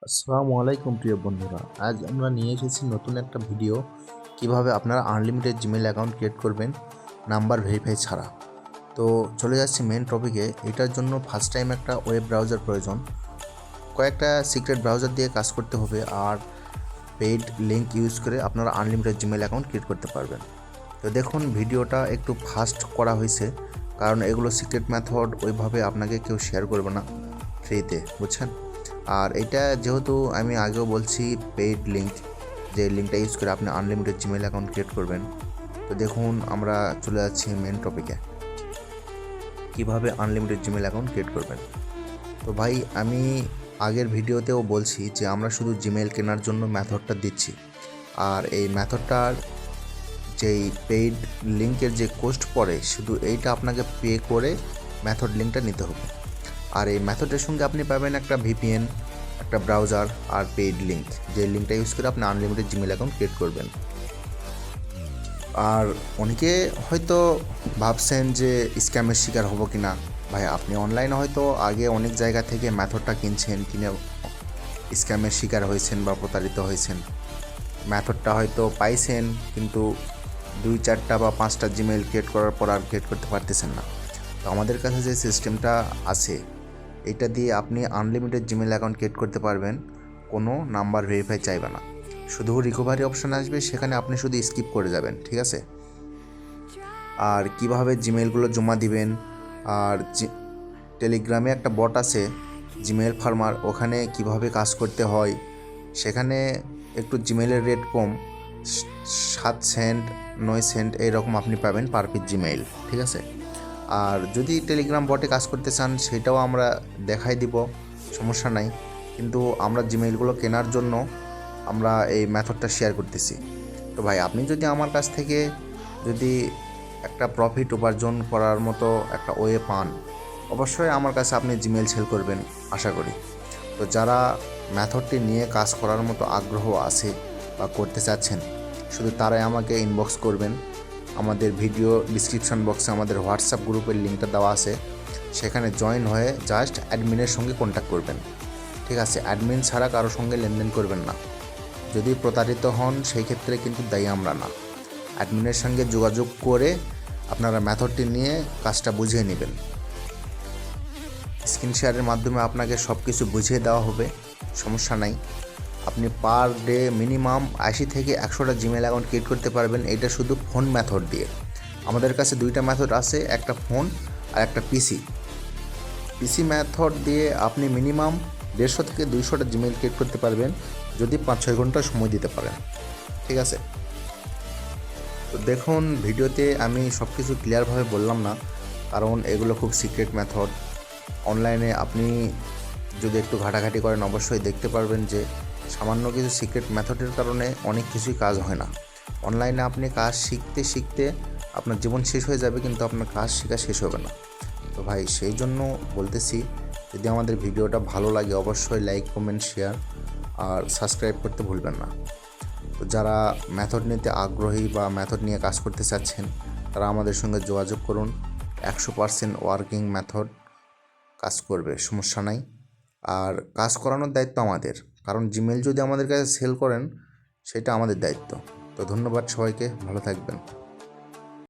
আসসালামু আলাইকুম প্রিয় বন্ধুরা। আজ আমরা নিয়ে এসেছি নতুন একটা ভিডিও, কিভাবে আপনারা আনলিমিটেড জিমেল অ্যাকাউন্ট ক্রিয়েট করবেন নাম্বার ভেরিফাই ছাড়া। তো চলে যাচ্ছি মেন টপিকে। এটার জন্য ফার্স্ট টাইম একটা ওয়েব ব্রাউজার প্রয়োজন, কয়েকটা সিক্রেট ব্রাউজার দিয়ে কাজ করতে হবে, আর পেইড লিঙ্ক ইউজ করে আপনারা আনলিমিটেড জিমেল অ্যাকাউন্ট ক্রিয়েট করতে পারবেন। তো দেখুন, ভিডিওটা একটু ফাস্ট করা হয়েছে, কারণ এগুলো সিক্রেট মেথড ওইভাবে আপনাকে কেউ শেয়ার করবে না ফ্রিতে, বুঝছেন। আর এটা যেহেতু আমি আগেও বলছি পেইড লিঙ্ক, যে লিঙ্কটা ইউজ করে আপনি আনলিমিটেড জিমেল অ্যাকাউন্ট ক্রিয়েট করবেন। তো দেখুন, আমরা চলে যাচ্ছি মেন টপিকে, কিভাবে আনলিমিটেড জিমেল অ্যাকাউন্ট ক্রিয়েট করবেন। তো ভাই, আমি আগের ভিডিওতেও বলছি যে আমরা শুধু জিমেল কেনার জন্য মেথডটা দিচ্ছি, আর এই মেথডটার যেই পেইড লিঙ্কের যে কোস্ট পড়ে, শুধু এইটা আপনাকে পে করে মেথড লিঙ্কটা নিতে হবে। আর এই মেথডের সঙ্গে আপনি পাবেন একটা ভিপিএন, একটা ব্রাউজার, আর পেইড লিঙ্ক, যে লিঙ্কটা ইউজ করে আপনি আনলিমিটেড জিমেল অ্যাকাউন্ট ক্রিয়েট করবেন। আর অনেকে হয়তো ভাবছেন যে স্ক্যামের শিকার হবো কি না। ভাই, আপনি অনলাইনে হয়তো আগে অনেক জায়গা থেকে মেথডটা কিনছেন, কিনে স্ক্যামের শিকার হয়েছেন বা প্রতারিত হয়েছেন। মেথডটা হয়তো পাইছেন, কিন্তু 2-4টা বা 5টা জিমেল ক্রিয়েট করার পর আর ক্রিয়েট করতে পারতেছেন না। তো আমাদের কাছে যে সিস্টেমটা আছে, এটা দিয়ে আপনি আনলিমিটেড জিমেল অ্যাকাউন্ট ক্রিয়েট করতে পারবেন, কোনো নাম্বার ভেরিফাই চাইবে না। শুধু রিকভারি অপশান আসবে, সেখানে আপনি শুধু স্কিপ করে যাবেন, ঠিক আছে। আর কিভাবে জিমেলগুলো জমা দিবেন, আর টেলিগ্রামে একটা বট আছে জিমেল ফার্মার, ওখানে কিভাবে কাজ করতে হয়, সেখানে একটু জিমেলের রেট কম, 7 সেন্ট 9 সেন্ট এইরকম আপনি পাবেন পার পিস জিমেইল, ঠিক আছে। আর যদি টেলিগ্রাম বটে কাজ করতে চান, সেটাও আমরা দেখাই দিব, সমস্যা নাই। কিন্তু আমরা জিমেইলগুলো কেনার জন্য আমরা এই মেথডটা শেয়ার করতেছি। তো ভাই, আপনি যদি আমার কাছ থেকে যদি একটা প্রফিট উপার্জন করার মতো একটা ওয়ে পান, অবশ্যই আমার কাছে আপনি জিমেল সেল করবেন, আশা করি। তো যারা মেথডটি নিয়ে কাজ করার মতো আগ্রহ আছে বা করতে চাচ্ছেন, শুধু তারাই আমাকে ইনবক্স করবেন। আমাদের ভিডিও ডিসক্রিপশন বক্সে আমাদের হোয়াটসঅ্যাপ গ্রুপের লিঙ্কটা দেওয়া আছে, সেখানে জয়েন হয়ে জাস্ট অ্যাডমিনের সঙ্গে কন্ট্যাক্ট করবেন, ঠিক আছে। অ্যাডমিন ছাড়া কারোর সঙ্গে লেনদেন করবেন না। যদি প্রতারিত হন, সেই ক্ষেত্রে কিন্তু দায়ী আমরা না। অ্যাডমিনের সঙ্গে যোগাযোগ করে আপনারা মেথডটি নিয়ে কাজটা বুঝিয়ে নেবেন। স্ক্রিন শেয়ারের মাধ্যমে আপনাকে সব কিছু বুঝিয়ে দেওয়া হবে, সমস্যা নাই। আপনি পার ডে মিনিমাম 80 থেকে 100টা জিমেল অ্যাকাউন্ট ক্রিয়েট করতে পারবেন, এটা শুধু ফোন মেথড দিয়ে। আমাদের কাছে 2টা মেথড আছে, একটা ফোন আর একটা পিসি মেথড দিয়ে আপনি মিনিমাম 150 থেকে 200টা জিমেল ক্রিয়েট করতে পারবেন, যদি 5-6 ঘন্টা সময় দিতে পারেন, ঠিক আছে। তো দেখুন, ভিডিওতে আমি সব কিছু ক্লিয়ারভাবে বললাম না, কারণ এগুলো খুব সিক্রেট মেথড। অনলাইনে আপনি যদি একটু ঘাটাঘাটি করেন, অবশ্যই দেখতে পারবেন যে সামান্য কিছু সিক্রেট মেথডের কারণে অনেক কিছুই কাজ হয় না। অনলাইনে আপনি কাজ শিখতে শিখতে আপনার জীবন শেষ হয়ে যাবে, কিন্তু আপনার কাজ শেখা শেষ হবে না। তো ভাই, সেই জন্য বলতেছি, যদি আমাদের ভিডিওটা ভালো লাগে, অবশ্যই লাইক, কমেন্ট, শেয়ার আর সাবস্ক্রাইব করতে ভুলবেন না। তো যারা মেথড নিতে আগ্রহী বা মেথড নিয়ে কাজ করতে চাচ্ছেন, তারা আমাদের সঙ্গে যোগাযোগ করুন। 100% ওয়ার্কিং মেথড, কাজ করবে, সমস্যা নাই। আর কাজ করানোর দায়িত্ব আমাদের, কারণ জিমেল যদি আমাদের কাছে সেল করেন, সেটা আমাদের দায়িত্ব। তো ধন্যবাদ সবাইকে, ভালো থাকবেন।